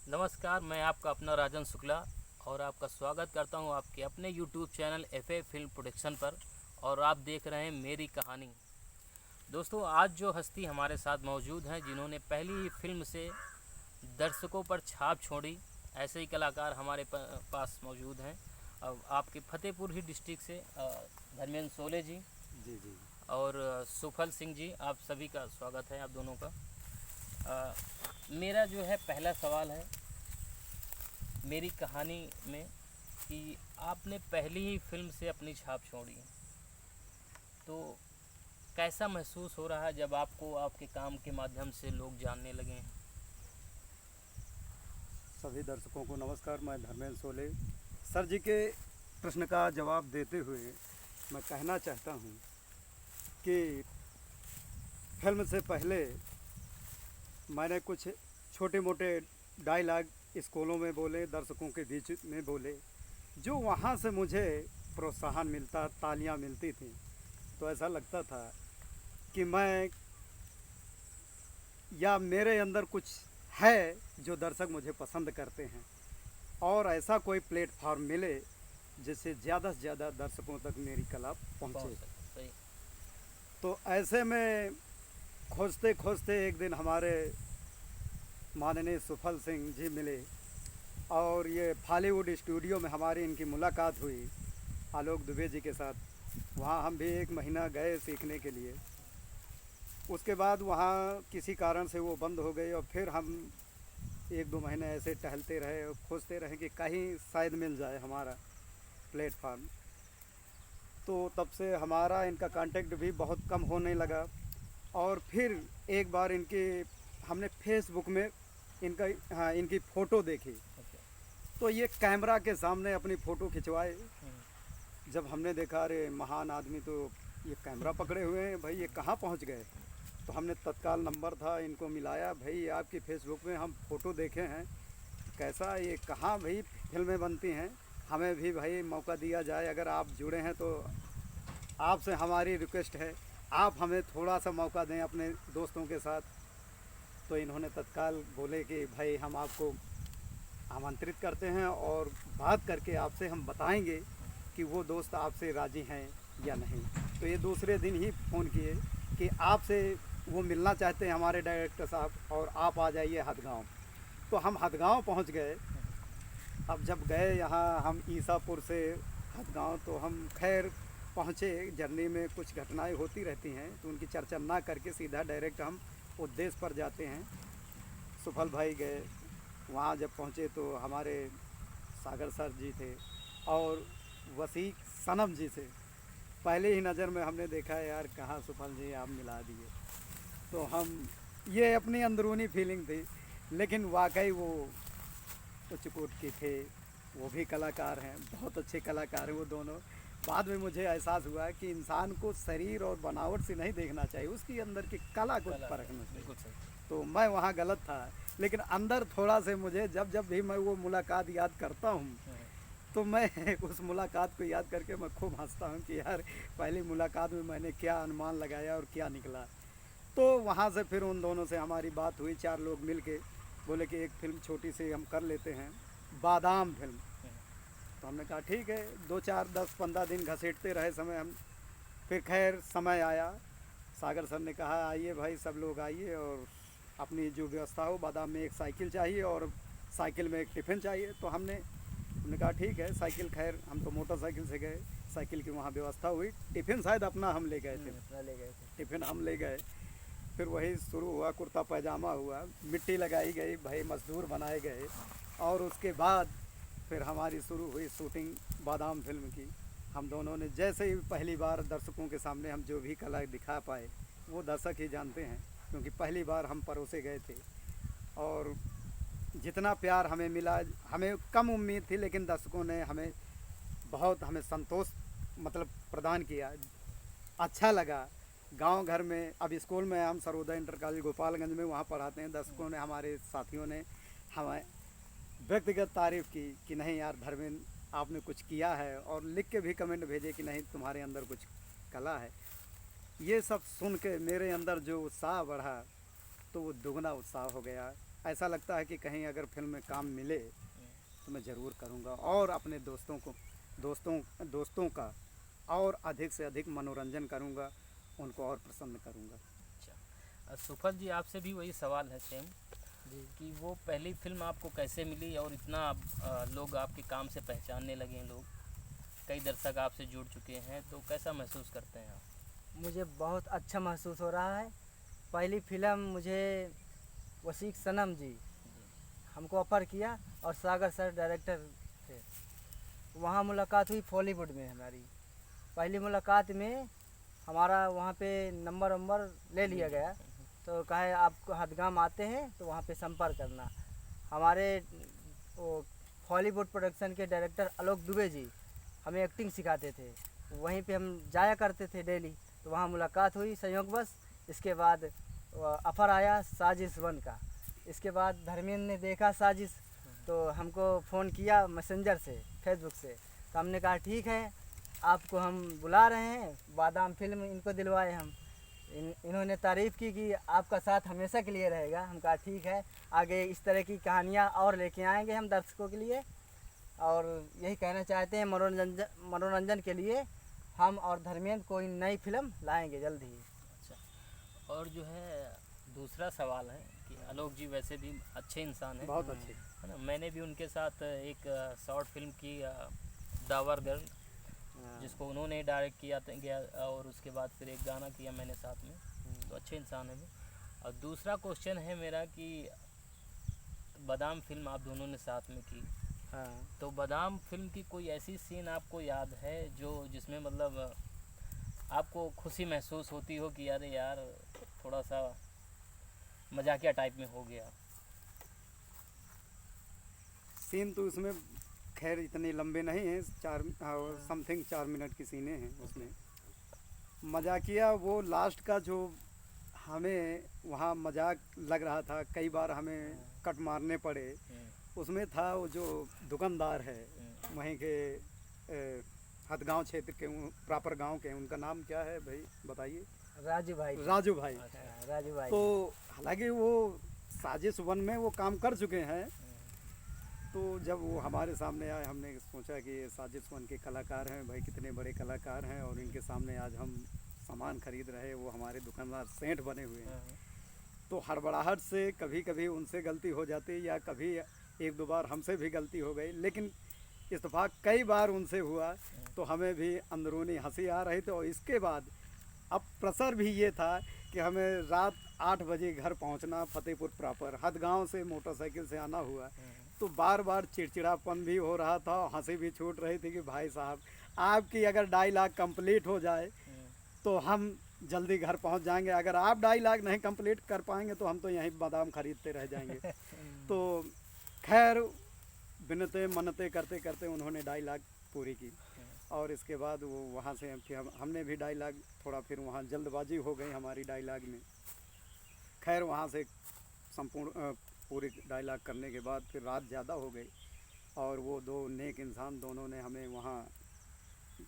नमस्कार, मैं आपका अपना राजन शुक्ला और आपका स्वागत करता हूं आपके अपने YouTube channel FA film production पर। और आप देख रहे हैं मेरी कहानी। दोस्तों, आज जो हस्ती हमारे साथ मौजूद हैं, जिन्होंने पहली ही फिल्म से दर्शकों पर छाप छोड़ी, ऐसे ही कलाकार हमारे पास मौजूद हैं। अब आपके फतेहपुर ही डिस्ट्रिक्ट से धर्मेंद्र सोले जी जी जी। और सुफल सिंह जी, आप सभी का स्वागत है, आप दोनों का। मेरा जो है पहला सवाल है मेरी कहानी में कि आपने पहली ही फिल्म से अपनी छाप छोड़ी, तो कैसा महसूस हो रहा है जब आपको आपके काम के माध्यम से लोग जानने लगे हैं? सभी दर्शकों को नमस्कार। मैं धर्मेंद्र सोले सर जी के प्रश्न का जवाब देते हुए मैं कहना चाहता हूं कि फिल्म से पहले मैंने कुछ छोटे मोटे डायलॉग स्कूलों में बोले, दर्शकों के बीच में बोले, जो वहां से मुझे प्रोत्साहन मिलता, तालियां मिलती थी, तो ऐसा लगता था कि मैं या मेरे अंदर कुछ है जो दर्शक मुझे पसंद करते हैं और ऐसा कोई प्लेटफॉर्म मिले जिससे ज़्यादा से ज़्यादा दर्शकों तक मेरी कला पहुँचे। सही। तो ऐसे में खोजते खोजते एक दिन हमारे माननीय सुफल सिंह जी मिले और ये बॉलीवुड स्टूडियो में हमारी इनकी मुलाकात हुई आलोक दुबे जी के साथ। वहाँ हम भी 1 महीना गए सीखने के लिए। उसके बाद वहाँ किसी कारण से वो बंद हो गई और फिर हम 1-2 महीने ऐसे टहलते रहे और खोजते रहे कि कहीं शायद मिल जाए हमारा प्लेटफार्म। तो तब से हमारा इनका कांटेक्ट भी बहुत कम होने लगा। और फिर एक बार हमने फेसबुक में इनकी फ़ोटो देखी, तो ये कैमरा के सामने अपनी फ़ोटो खिंचवाए। जब हमने देखा, अरे महान आदमी तो ये कैमरा पकड़े हुए हैं, भाई ये कहाँ पहुँच गए। तो हमने तत्काल नंबर था इनको मिलाया, भाई आपकी फेसबुक में हम फ़ोटो देखे हैं, कैसा ये कहाँ भाई फिल्में बनती हैं, हमें भी भाई मौका दिया जाए, अगर आप जुड़े हैं तो आपसे हमारी रिक्वेस्ट है, आप हमें थोड़ा सा मौका दें अपने दोस्तों के साथ। तो इन्होंने तत्काल बोले कि भाई हम आपको आमंत्रित करते हैं और बात करके आपसे हम बताएंगे कि वो दोस्त आपसे राज़ी हैं या नहीं। तो ये दूसरे दिन ही फ़ोन किए कि आपसे वो मिलना चाहते हैं हमारे डायरेक्टर साहब, और आप आ जाइए हदगांव। तो हम हदगांव पहुंच गए। अब जब गए यहाँ हम ईसापुर से हदगांव, तो हम खैर पहुँचे। जर्नी में कुछ घटनाएं होती रहती हैं, तो उनकी चर्चा ना करके सीधा डायरेक्ट हम उद्देश्य पर जाते हैं। सुफल भाई गए, वहाँ जब पहुँचे तो हमारे सागर सर जी थे और वसीक सनम जी से पहले ही नज़र में हमने देखा, यार कहाँ सुफल जी आप मिला दिए। तो हम ये अपनी अंदरूनी फीलिंग थी, लेकिन वाकई वो उच्च कोट के थे, वो भी कलाकार हैं, बहुत अच्छे कलाकार हैं वो दोनों। बाद में मुझे एहसास हुआ कि इंसान को शरीर और बनावट से नहीं देखना चाहिए, उसकी अंदर की कला को परखना चाहिए। तो मैं वहाँ गलत था, लेकिन अंदर थोड़ा से मुझे जब जब भी मैं वो मुलाकात याद करता हूँ, तो मैं उस मुलाकात को याद करके मैं खूब हंसता हूँ कि यार पहली मुलाकात में मैंने क्या अनुमान लगाया और क्या निकला। तो वहाँ से फिर उन दोनों से हमारी बात हुई, 4 लोग मिल के बोले कि एक फ़िल्म छोटी सी हम कर लेते हैं, बादाम फिल्म। तो हमने कहा ठीक है। 2-4-10-15 दिन घसीटते रहे समय हम। फिर खैर समय आया, सागर सर ने कहा आइए भाई सब लोग आइए और अपनी जो व्यवस्था हो, बादाम में एक साइकिल चाहिए और साइकिल में एक टिफ़िन चाहिए। तो हमने कहा ठीक है। साइकिल, खैर हम तो मोटरसाइकिल से गए, साइकिल की वहाँ व्यवस्था हुई, टिफ़िन शायद अपना हम ले गए थे, टिफ़िन हम ले गए। फिर वही शुरू हुआ, कुर्ता पैजामा हुआ, मिट्टी लगाई गई, भाई मजदूर बनाए गए, और उसके बाद फिर हमारी शुरू हुई शूटिंग बादाम फिल्म की। हम दोनों ने जैसे ही पहली बार दर्शकों के सामने हम जो भी कला दिखा पाए, वो दर्शक ही जानते हैं, क्योंकि पहली बार हम परोसे गए थे। और जितना प्यार हमें मिला, हमें कम उम्मीद थी, लेकिन दर्शकों ने हमें संतोष मतलब प्रदान किया, अच्छा लगा। गांव घर में, अब स्कूल में हम सरोदा इंटर कॉलेज गोपालगंज में वहाँ पढ़ाते हैं, दर्शकों ने, हमारे साथियों ने हमें व्यक्तिगत तारीफ़ की कि नहीं यार धर्मेंद्र आपने कुछ किया है, और लिख के भी कमेंट भेजे कि नहीं तुम्हारे अंदर कुछ कला है। ये सब सुन के मेरे अंदर जो उत्साह बढ़ा, तो वो दुगना उत्साह हो गया ऐसा लगता है कि कहीं अगर फिल्म में काम मिले तो मैं ज़रूर करूँगा और अपने दोस्तों का और अधिक से अधिक मनोरंजन करूँगा, उनको और प्रसन्न करूँगा। अच्छा, सुफल जी आपसे भी वही सवाल है सेम जी। कि वो पहली फिल्म आपको कैसे मिली और इतना लोग आपके काम से पहचानने लगे हैं, लोग कई दर्शक आपसे जुड़ चुके हैं, तो कैसा महसूस करते हैं आप? मुझे बहुत अच्छा महसूस हो रहा है। पहली फ़िल्म मुझे वसीक सनम जी हमको ऑफ़र किया और सागर सर डायरेक्टर थे। वहाँ मुलाकात हुई बॉलीवुड में हमारी। पहली मुलाकात में हमारा वहाँ पे नंबर ले लिया गया, तो कहे आप हदगाम आते हैं तो वहाँ पे संपर्क करना। हमारे वो बॉलीवुड प्रोडक्शन के डायरेक्टर आलोक दुबे जी हमें एक्टिंग सिखाते थे, वहीं पे हम जाया करते थे डेली। तो वहाँ मुलाकात हुई संयोगवश। इसके बाद ऑफ़र आया साजिश 1 का। इसके बाद धर्मेंद्र ने देखा साजिश, तो हमको फ़ोन किया मैसेंजर से, फेसबुक से। तो हमने कहा ठीक है, आपको हम बुला रहे हैं। बादाम फिल्म इनको दिलवाए हम। इन्होंने तारीफ़ की कि आपका साथ हमेशा के लिए रहेगा। हम कहा ठीक है, आगे इस तरह की कहानियाँ और लेके आएंगे हम दर्शकों के लिए। और यही कहना चाहते हैं, मनोरंजन के लिए हम और धर्मेंद्र कोई नई फिल्म लाएंगे जल्द ही। अच्छा, और जो है दूसरा सवाल है कि आलोक जी वैसे भी अच्छे इंसान हैं, बहुत अच्छे। है ना। मैंने भी उनके साथ एक शॉर्ट फिल्म की, डावर गर्ल, जिसको उन्होंने डायरेक्ट किया गया, और उसके बाद फिर एक गाना किया मैंने साथ में। तो अच्छे इंसान है वो। और दूसरा क्वेश्चन है मेरा कि बादाम फिल्म आप दोनों ने साथ में की, हाँ। तो बादाम फिल्म की कोई ऐसी सीन आपको याद है जो जिसमें मतलब आपको खुशी महसूस होती हो कि अरे यार थोड़ा सा मजाकिया टाइप में हो गया? सीन तो उसमें खैर इतने लंबे नहीं हैं, समथिंग 4 मिनट की सीनें हैं उसमें। मजाकिया वो लास्ट का जो हमें वहाँ मजाक लग रहा था, कई बार हमें कट मारने पड़े, उसमें था वो जो दुकानदार है वहीं के हदगांव क्षेत्र के, प्रॉपर गांव के, उनका नाम क्या है भाई बताइए? राजू भाई। राजू भाई। हाँ, राजू भाई। तो हालांकि वो साजिश 1 में वो काम कर चुके हैं, तो जब वो हमारे सामने आए हमने सोचा कि ये साजिश 1 के कलाकार हैं भाई, कितने बड़े कलाकार हैं, और इनके सामने आज हम सामान खरीद रहे, वो हमारे दुकानदार सेठ बने हुए हैं। तो हड़बड़ाहट से कभी कभी उनसे गलती हो जाती, या कभी 1-2 बार हमसे भी गलती हो गई, लेकिन इत्तेफाक कई बार उनसे हुआ, तो हमें भी अंदरूनी हंसी आ रही थी। और इसके बाद अब प्रेशर भी ये था कि हमें रात 8 बजे घर पहुंचना, फतेहपुर प्रॉपर, हदगांव से मोटरसाइकिल से आना हुआ। तो बार बार चिड़चिड़ापन भी हो रहा था और हंसी भी छूट रही थी कि भाई साहब आपकी अगर 2.5 लाख कंप्लीट हो जाए तो हम जल्दी घर पहुंच जाएंगे, अगर आप 2.5 लाख नहीं कंप्लीट कर पाएंगे तो हम तो यहीं बादाम खरीदते रह जाएंगे। तो खैर बिनते मनते करते करते उन्होंने 2.5 लाख पूरी की, और इसके बाद वो वहाँ से फिर हमने भी 2.5 लाख, थोड़ा फिर वहाँ जल्दबाजी हो गई हमारी 2.5 लाख में। खैर वहाँ से संपूर्ण पूरी 2.5 लाख करने के बाद फिर रात ज़्यादा हो गई, और वो 2 नेक इंसान दोनों ने हमें वहाँ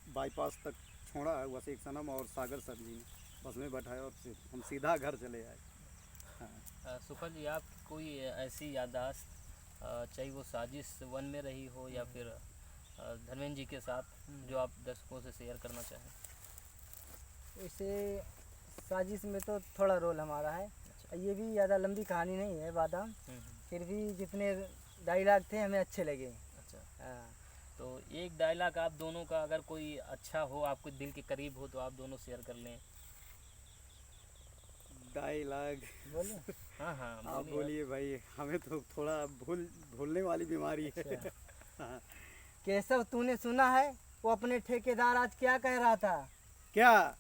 बाईपास तक छोड़ा, वसीक सनम और सागर सर जी ने बस में बैठाया और फिर हम सीधा घर चले आए। हाँ। सुफल जी, आप कोई ऐसी याददाश्त, चाहे वो साजिश 1 में रही हो या फिर धर्मेंद्र जी के साथ, जो आप दर्शकों से शेयर करना चाहें? वैसे साजिश में तो थोड़ा रोल हमारा है। ये भी ज़्यादा लंबी कहानी नहीं है बादाम, फिर भी जितने डायलॉग थे हमें अच्छे लगे। अच्छा, हाँ। तो एक डायलॉग आप दोनों का अगर कोई अच्छा हो, आपको दिल के करीब हो, तो आप दोनों शेयर कर लें। डायलॉग बोले। हाँ हाँ, आप बोलिए भाई, हमें तो थोड़ा भूलने वाली बीमारी है। हाँ। केशव, तूने सुना है वो अपने ठेकेदार आज क्या कह रहा था? क्या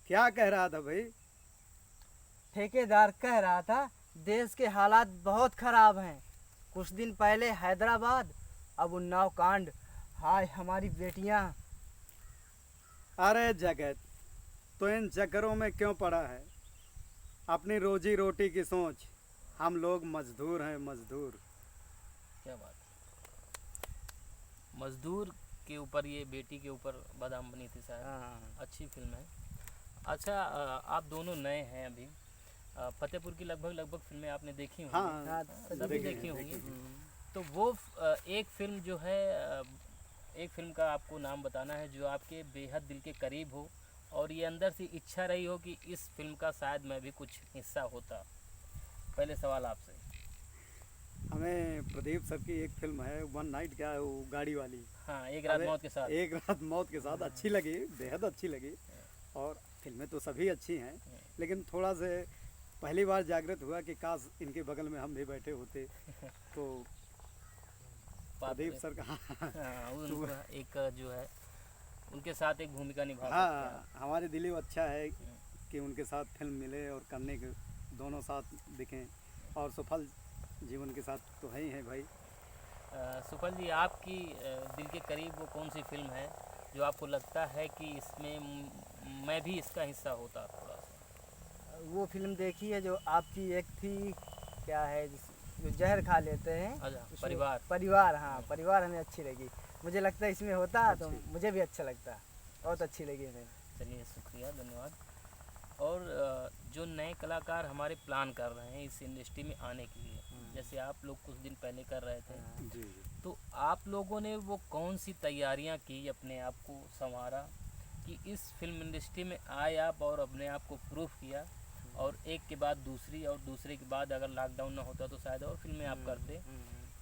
क्या कह रहा था भाई? ठेकेदार कह रहा था देश के हालात बहुत खराब हैं। कुछ दिन पहले हैदराबाद, अब उन्नाव कांड। हाय हमारी बेटियां। अरे जगत, तो इन चक्करों में क्यों पड़ा है? अपनी रोजी रोटी की सोच। हम लोग मजदूर हैं, मजदूर। क्या बात है। मजदूर के ऊपर, ये बेटी के ऊपर बादाम बनी थी शायद। हाँ। अच्छी फिल्म है। अच्छा, आप दोनों नए हैं अभी, फतेहपुर की लगभग फिल्में आपने देखी होंगी। हाँ हाँ, सभी देखी देखी हैं, होंगी। देखी हैं। तो वो एक फिल्म जो है, एक फिल्म का आपको नाम बताना है जो आपके बेहद दिल के करीब हो और ये अंदर से इच्छा रही हो कि इस फिल्म का शायद मैं भी कुछ हिस्सा होता। पहले सवाल आपसे। हमें प्रदीप सर की एक फिल्म है वन नाइट, क्या है वो, गाड़ी वाली। हाँ, एक रात हमें मौत के साथ। एक रात मौत के साथ अच्छी लगी, बेहद अच्छी लगी। और फिल्में तो सभी अच्छी हैं, लेकिन थोड़ा से पहली बार जागृत हुआ कि काश इनके बगल में हम भी बैठे होते तो प्रदीप सर का। हाँ, उनका एक जो है उनके साथ एक भूमिका निभा सकते हाँ, हमारे दिली अच्छा है कि उनके साथ फिल्म मिले और करने के दोनों साथ दिखें, और सफल जीवन के साथ तो है ही है भाई। सुफल जी, आपकी दिल के करीब वो कौन सी फिल्म है जो आपको लगता है कि इसमें मैं भी इसका हिस्सा होता थोड़ा सा? वो फिल्म देखी है जो आपकी एक थी, क्या है जो जहर खा लेते हैं, अच्छा, उसमें- परिवार। परिवार, हाँ परिवार हमें अच्छी लगी। मुझे लगता है इसमें होता तो अच्छी। मुझे भी अच्छा लगता, बहुत अच्छी लगी हमें। चलिए, शुक्रिया, धन्यवाद। और जो नए कलाकार हमारे प्लान कर रहे हैं इस इंडस्ट्री में आने के लिए, जैसे आप लोग कुछ दिन पहले कर रहे थे, जी जी। तो आप लोगों ने वो कौन सी तैयारियां की, अपने आप को संवारा कि इस फिल्म इंडस्ट्री में आए आप और अपने आप को प्रूव किया, और एक के बाद दूसरी और दूसरे के बाद अगर लॉकडाउन ना होता तो शायद और फिल्में आप करते।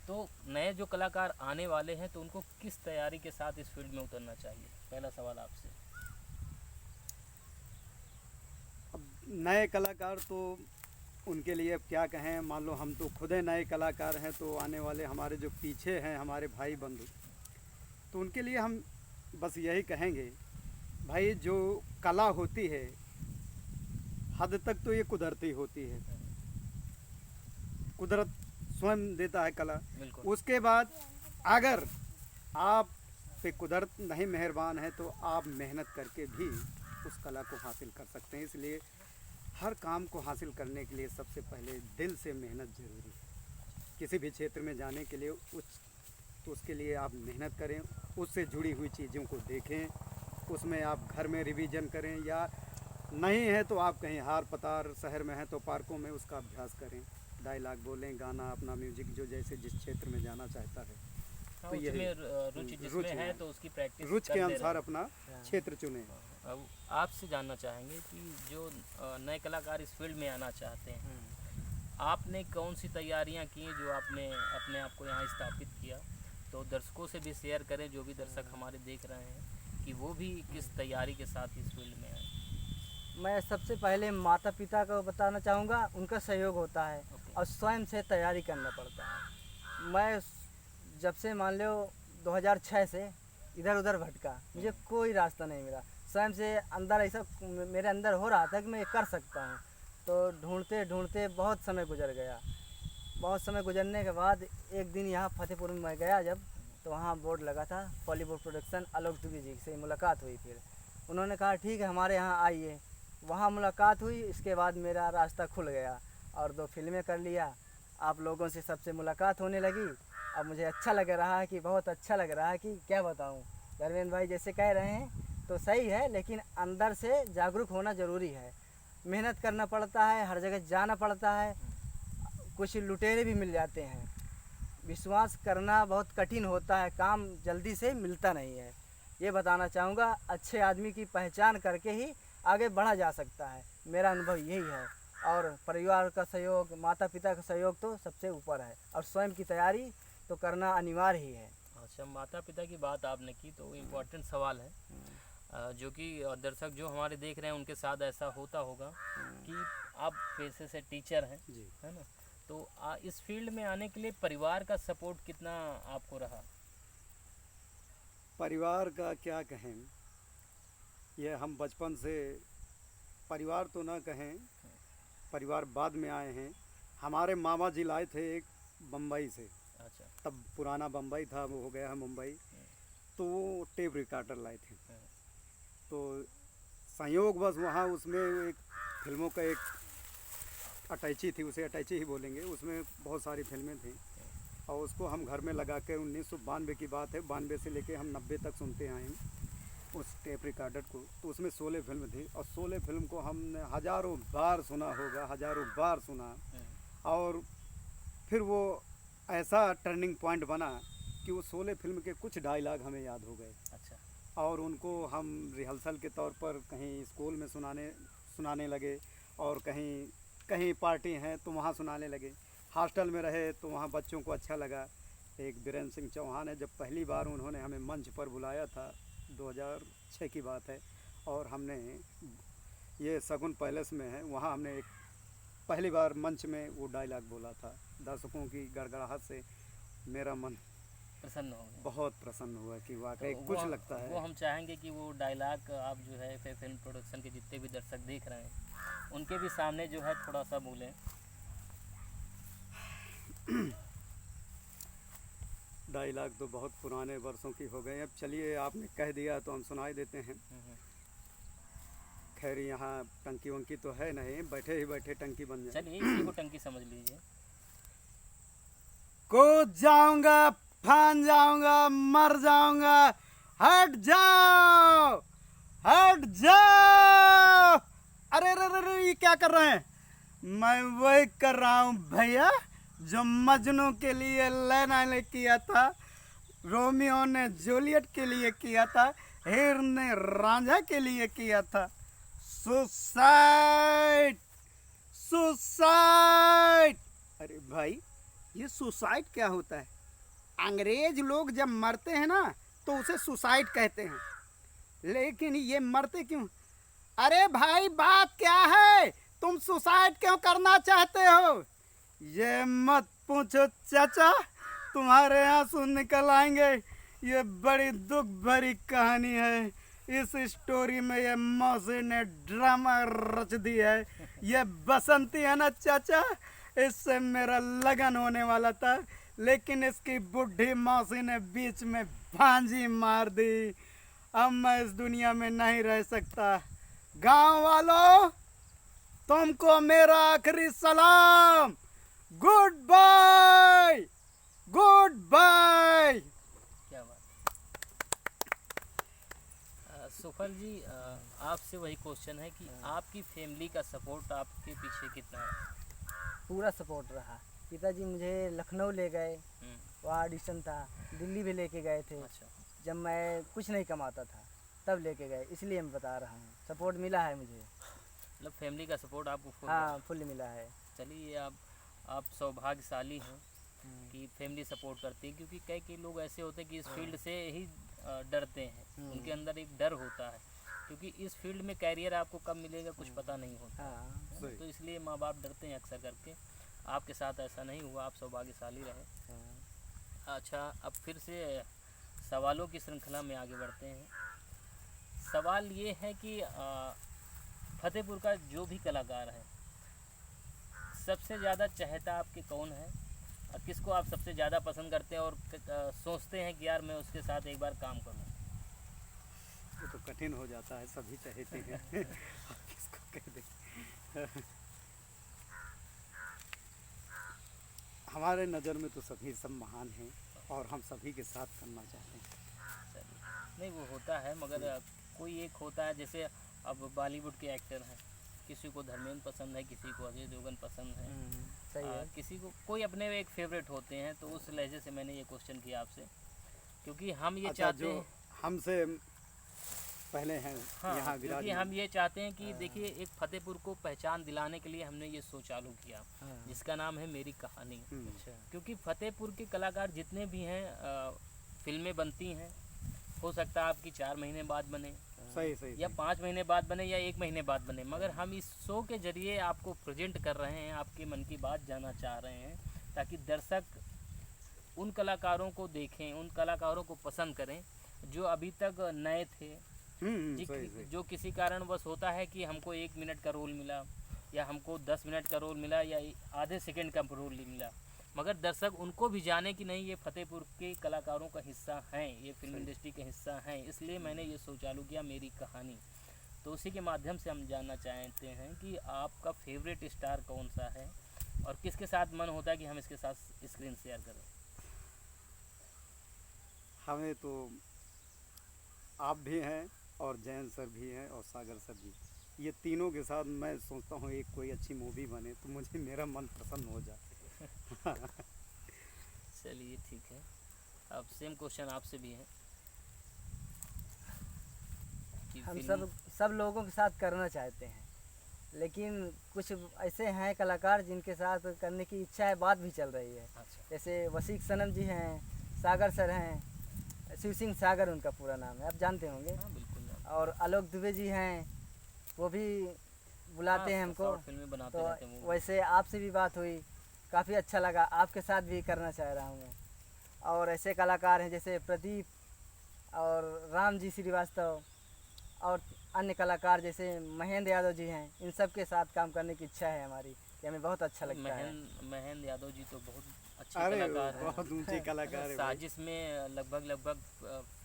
तो नए जो कलाकार आने वाले हैं तो उनको किस तैयारी के साथ इस फील्ड में उतरना चाहिए? पहला सवाल आपसे। अब नए कलाकार तो उनके लिए अब क्या कहें, मान लो हम तो खुद नए कलाकार हैं, तो आने वाले हमारे जो पीछे हैं हमारे भाई बंधु, तो उनके लिए हम बस यही कहेंगे, भाई जो कला होती है हद तक तो ये कुदरती होती है, कुदरत स्वयं देता है कला। बिल्कुल। उसके बाद अगर आप पे कुदरत नहीं मेहरबान है तो आप मेहनत करके भी उस कला को हासिल कर सकते हैं। इसलिए हर काम को हासिल करने के लिए सबसे पहले दिल से मेहनत ज़रूरी है। किसी भी क्षेत्र में जाने के लिए तो उसके लिए आप मेहनत करें, उससे जुड़ी हुई चीज़ों को देखें, उसमें आप घर में रिवीजन करें, या नहीं है तो आप कहीं हार पतार शहर में हैं तो पार्कों में उसका अभ्यास करें, डायलॉग बोलें, गाना, अपना म्यूजिक जो जैसे जिस क्षेत्र में जाना चाहता है हाँ, तो यही उसमें रुचि जिसमें रुचि है है। तो उसकी प्रैक्टिस रुचि के करते अनुसार रहें। अपना क्षेत्र चुनें। अब आपसे जानना चाहेंगे कि जो नए कलाकार इस फील्ड में आना चाहते हैं, आपने कौन सी तैयारियां की जो आपने अपने आप को यहाँ स्थापित किया? तो दर्शकों से भी शेयर करें, जो भी दर्शक हमारे देख रहे हैं, कि वो भी किस तैयारी के साथ इस फील्ड में आए। मैं सबसे पहले माता पिता को बताना चाहूँगा, उनका सहयोग होता है ओके। और स्वयं से तैयारी करना पड़ता है। मैं जब से मान लो 2006 से इधर उधर भटका, मुझे कोई रास्ता नहीं मिला, स्वयं से अंदर ऐसा मेरे अंदर हो रहा था कि मैं ये कर सकता हूँ। तो ढूंढते ढूंढते बहुत समय गुजर गया। बहुत समय गुजरने के बाद एक दिन यहाँ फतेहपुर में मैं गया जब, तो वहाँ बोर्ड लगा था बॉलीवुड प्रोडक्शन, आलोक दुबे जी से मुलाकात हुई। फिर उन्होंने कहा ठीक है हमारे यहाँ आइए, वहाँ मुलाकात हुई। इसके बाद मेरा रास्ता खुल गया और 2 फिल्में कर लिया, आप लोगों से सबसे मुलाकात होने लगी। अब मुझे अच्छा लग रहा है, कि बहुत अच्छा लग रहा है, कि क्या बताऊँ। धर्मेंद्र भाई जैसे कह रहे हैं तो सही है, लेकिन अंदर से जागरूक होना ज़रूरी है, मेहनत करना पड़ता है, हर जगह जाना पड़ता है। कुछ लुटेरे भी मिल जाते हैं, विश्वास करना बहुत कठिन होता है, काम जल्दी से मिलता नहीं है। ये बताना चाहूँगा, अच्छे आदमी की पहचान करके ही आगे बढ़ा जा सकता है, मेरा अनुभव यही है। और परिवार का सहयोग, माता पिता का सहयोग तो सबसे ऊपर है, और स्वयं की तैयारी तो करना अनिवार्य ही है। अच्छा, माता पिता की बात आपने की तो इम्पोर्टेंट सवाल है, जो कि दर्शक जो हमारे देख रहे हैं उनके साथ ऐसा होता होगा कि आप पेशे से टीचर हैं, जी। है ना? तो इस फील्ड में आने के लिए परिवार का सपोर्ट कितना आपको रहा? परिवार का क्या कहें, ये हम बचपन से, परिवार तो ना कहें, परिवार बाद में आए हैं। हमारे मामा जी लाए थे एक बम्बई से, अच्छा। तब पुराना बम्बई था, वो हो गया है मुंबई, तो वो टेप रिकॉर्डर लाए थे। तो संयोग बस वहाँ उसमें एक फिल्मों का एक अटैची थी, उसे अटैची ही बोलेंगे, उसमें बहुत सारी फिल्में थी, और उसको हम घर में लगा के 1992 की बात है, 92 से लेके हम 90 तक सुनते आए हैं। उस टेप रिकॉर्डर को, तो उसमें शोले फिल्म थी और शोले फिल्म को हमने हज़ारों बार सुना होगा, हज़ारों बार सुना। और फिर वो ऐसा टर्निंग पॉइंट बना कि वो शोले फिल्म के कुछ डायलॉग हमें याद हो गए। अच्छा। और उनको हम रिहर्सल के तौर पर कहीं स्कूल में सुनाने लगे, और कहीं पार्टी हैं तो वहाँ सुनाने लगे। हॉस्टल में रहे तो वहाँ बच्चों को अच्छा लगा। एक बीरेंद्र सिंह चौहान है, जब पहली बार उन्होंने हमें मंच पर बुलाया था, 2006 की बात है, और हमने ये सगुन पैलेस में है, वहाँ हमने एक पहली बार मंच में वो डायलॉग बोला था। दर्शकों की गड़गड़ाहट से मेरा मन प्रसन्न हो गए। बहुत प्रसन्न हुआ कि वाकई तो कुछ लगता है। वो हम चाहेंगे कि वो डायलॉग आप जो है फिल्म प्रोडक्शन के जितने भी दर्शक देख रहे हैं उनके भी सामने जो है थोड़ा सा बोलें। डायलॉग तो बहुत पुराने वर्षों की हो गए। अब चलिए, आपने कह दिया तो हम सुनाई देते हैं। खैर यहाँ टंकी वंकी तो है नहीं, बैठे ही बैठे टंकी बन जाए। चलिए इसी को टंकी समझ लीजिए। कूद जाऊंगा, फान जाऊंगा, मर जाऊंगा, हट जाओ, हट जाओ। अरे अरे अरे, ये क्या कर रहे हैं? मैं वही कर रहा हूँ भैया जो मजनू के लिए लैला ने किया था, रोमियो ने जूलियट के लिए किया था, हीर ने रांझा के लिए किया था। Suicide, suicide. अरे भाई, ये सुसाइड क्या होता है? अंग्रेज लोग जब मरते हैं ना तो उसे सुसाइड कहते हैं, लेकिन ये मरते क्यों? अरे भाई, बात क्या है? तुम सुसाइड क्यों करना चाहते हो? ये मत पूछो चाचा, तुम्हारे आंसू निकल आएंगे। ये बड़ी दुख भरी कहानी है। इस स्टोरी में ये मौसी ने ड्रामा रच दी है। ये बसंती है ना चाचा, इससे मेरा लगन होने वाला था, लेकिन इसकी बुढ़ी मौसी ने बीच में भांजी मार दी। अब मैं इस दुनिया में नहीं रह सकता। गांव वालों, तुमको मेरा आखिरी सलाम। Goodbye, goodbye. क्या बात। सुफल जी, आपसे वही क्वेश्चन है कि आपकी फैमिली का सपोर्ट आपके पीछे कितना है? पूरा सपोर्ट रहा। पिताजी मुझे लखनऊ ले गए, वहाँ ऑडिशन था। दिल्ली भी लेके गए थे। अच्छा। जब मैं कुछ नहीं कमाता था तब लेके गए, इसलिए मैं बता रहा हूँ। सपोर्ट मिला है मुझे। मतलब फैमिली का सपोर्ट आपको फुल? हाँ, फुल मिला है। चलिए, आप सौभाग्यशाली हैं कि फैमिली सपोर्ट करती है, क्योंकि कई लोग ऐसे होते हैं कि इस फील्ड से ही डरते हैं। उनके अंदर एक डर होता है, क्योंकि इस फील्ड में कैरियर आपको कब मिलेगा कुछ पता नहीं होता। हाँ। तो इसलिए माँ बाप डरते हैं अक्सर करके। आपके साथ ऐसा नहीं हुआ, आप सौभाग्यशाली रहे। अच्छा, अब फिर से सवालों की श्रृंखला में आगे बढ़ते हैं। सवाल ये है कि फतेहपुर का जो भी कलाकार है, सबसे ज़्यादा चाहता आपके कौन है, और किसको आप सबसे ज़्यादा पसंद करते हैं और सोचते हैं कि यार मैं उसके साथ एक बार काम करूं? ये तो कठिन हो जाता है, सभी चाहते हैं। आप किसको कह दें? हमारे नज़र में तो सभी सब महान हैं और हम सभी के साथ करना चाहते हैं। नहीं, वो होता है, मगर कोई एक होता है, जैसे अब बॉलीवुड के एक्टर हैं, किसी को धर्मेंद्र पसंद है, किसी को अजय देवगन पसंद है। सही है। किसी को कोई अपने एक फेवरेट होते हैं। तो उस लहजे से मैंने ये क्वेश्चन किया आपसे, क्योंकि हम ये चाहते हैं, हमसे पहले हैं हाँ, यहाँ क्योंकि विराजमान। हम ये चाहते हैं कि देखिए, एक फतेहपुर को पहचान दिलाने के लिए हमने ये शो चालू किया, जिसका नाम है मेरी कहानी। अच्छा। क्योंकि फतेहपुर के कलाकार जितने भी हैं, फिल्में बनती हैं, हो सकता है आपकी 4 महीने बाद बने, सही सही या 5 महीने बाद बने, या 1 महीने बाद बने, मगर हम इस शो के जरिए आपको प्रेजेंट कर रहे हैं, आपके मन की बात जानना चाह रहे हैं, ताकि दर्शक उन कलाकारों को देखें, उन कलाकारों को पसंद करें जो अभी तक नए थे, सही। जो किसी कारणवश होता है कि हमको 1 मिनट का रोल मिला, या हमको 10 मिनट का रोल मिला, या आधे सेकंड का रोल मिला, मगर दर्शक उनको भी जाने कि नहीं, ये फतेहपुर के कलाकारों का हिस्सा हैं, ये फिल्म इंडस्ट्री के हिस्सा हैं। इसलिए मैंने ये शो चालू किया, मेरी कहानी। तो उसी के माध्यम से हम जानना चाहते हैं कि आपका फेवरेट स्टार कौन सा है, और किसके साथ मन होता है कि हम इसके साथ स्क्रीन शेयर करें? हमें तो आप भी हैं और जैन सर भी हैं और सागर सर जी। ये तीनों के साथ मैं सोचता हूँ एक कोई अच्छी मूवी बने तो मुझे मेरा मन प्रसन्न हो जाए। चलिए ठीक है। अब सेम क्वेश्चन आपसे भी है कि हम फिल्म सब लोगों के साथ करना चाहते हैं, लेकिन कुछ ऐसे हैं कलाकार जिनके साथ करने की इच्छा है, बात भी चल रही है। अच्छा जैसे वसीक सनम जी हैं, सागर सर हैं, शिव सिंह सागर उनका पूरा नाम है, आप जानते होंगे। हाँ बिल्कुल जानते और आलोक दुबे जी हैं, वो भी बुलाते हैं हमको। शॉर्ट फिल्में बनाते तो रहते हैं वो। वैसे आपसे भी बात हुई, काफ़ी अच्छा लगा, आपके साथ भी करना चाह रहा हूँ मैं। और ऐसे कलाकार हैं जैसे प्रदीप और राम जी श्रीवास्तव और अन्य कलाकार जैसे महेंद्र यादव जी हैं, इन सब के साथ काम करने की इच्छा है हमारी, कि हमें बहुत अच्छा लगता है। महेंद्र यादव जी तो बहुत अच्छे अरे कलाकार हैं। बहुत ऊंचे कलाकार है भाई। साजिश में लगभग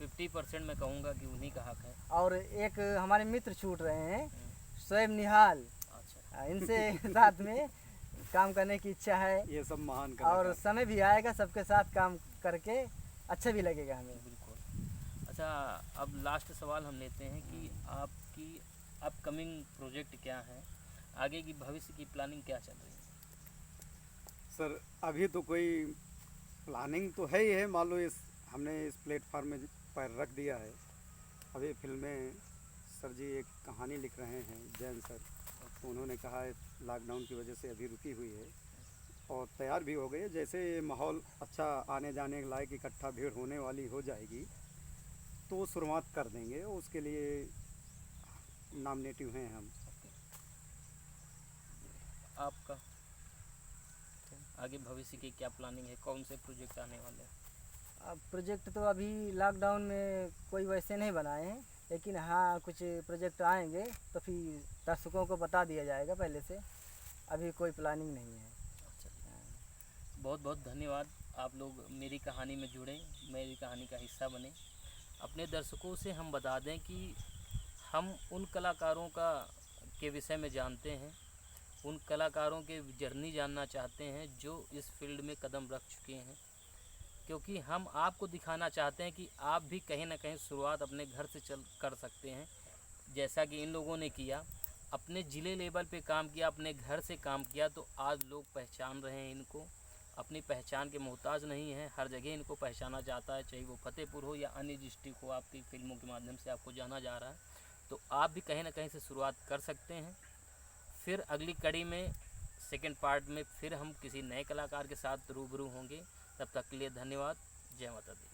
50% मैं कहूँगा कि उन्हीं का हक है। और एक हमारे मित्र छूट रहे हैं, शोएब निहाल, अच्छा इनसे साथ में काम करने की इच्छा है। ये सब महान और कलाकार। समय भी आएगा, सबके साथ काम करके अच्छा भी लगेगा हमें। बिल्कुल। अच्छा, अब लास्ट सवाल हम लेते हैं कि आपकी अपकमिंग प्रोजेक्ट क्या है, आगे की भविष्य की प्लानिंग क्या चल रही है? सर अभी तो कोई प्लानिंग तो है ही है, मान लो हमने इस प्लेटफार्म में पैर रख दिया है। अभी फिल्में सर जी एक कहानी लिख रहे हैं जैन सर, तो उन्होंने कहा है लॉकडाउन की वजह से अभी रुकी हुई है और तैयार भी हो गई है। जैसे ये माहौल अच्छा आने जाने के लायक इकट्ठा भीड़ होने वाली हो जाएगी तो शुरुआत कर देंगे, उसके लिए नॉमिनेटिव हैं हम। आपका आगे भविष्य की क्या प्लानिंग है, कौन से प्रोजेक्ट आने वाले हैं? अब प्रोजेक्ट तो अभी लॉकडाउन में कोई वैसे नहीं बनाए हैं, लेकिन हाँ कुछ प्रोजेक्ट आएंगे तो फिर दर्शकों को बता दिया जाएगा पहले से। अभी कोई प्लानिंग नहीं है। अच्छा, बहुत बहुत धन्यवाद। आप लोग मेरी कहानी में जुड़े, मेरी कहानी का हिस्सा बने। अपने दर्शकों से हम बता दें कि हम उन कलाकारों के विषय में जानते हैं, उन कलाकारों के जर्नी जानना चाहते हैं जो इस फील्ड में कदम रख चुके हैं, क्योंकि हम आपको दिखाना चाहते हैं कि आप भी कहीं ना कहीं शुरुआत अपने घर से कर सकते हैं। जैसा कि इन लोगों ने किया, अपने ज़िले लेवल पे काम किया, अपने घर से काम किया, तो आज लोग पहचान रहे हैं इनको। अपनी पहचान के मोहताज नहीं है, हर जगह इनको पहचाना जाता है, चाहे वो फतेहपुर हो या अन्य डिस्ट्रिक्ट हो। आपकी फिल्मों के माध्यम से आपको जाना जा रहा है, तो आप भी कहीं ना कहीं से शुरुआत कर सकते हैं। फिर अगली कड़ी में सेकंड पार्ट में फिर हम किसी नए कलाकार के साथ रूबरू होंगे। तब तक के लिए धन्यवाद। जय माता दी।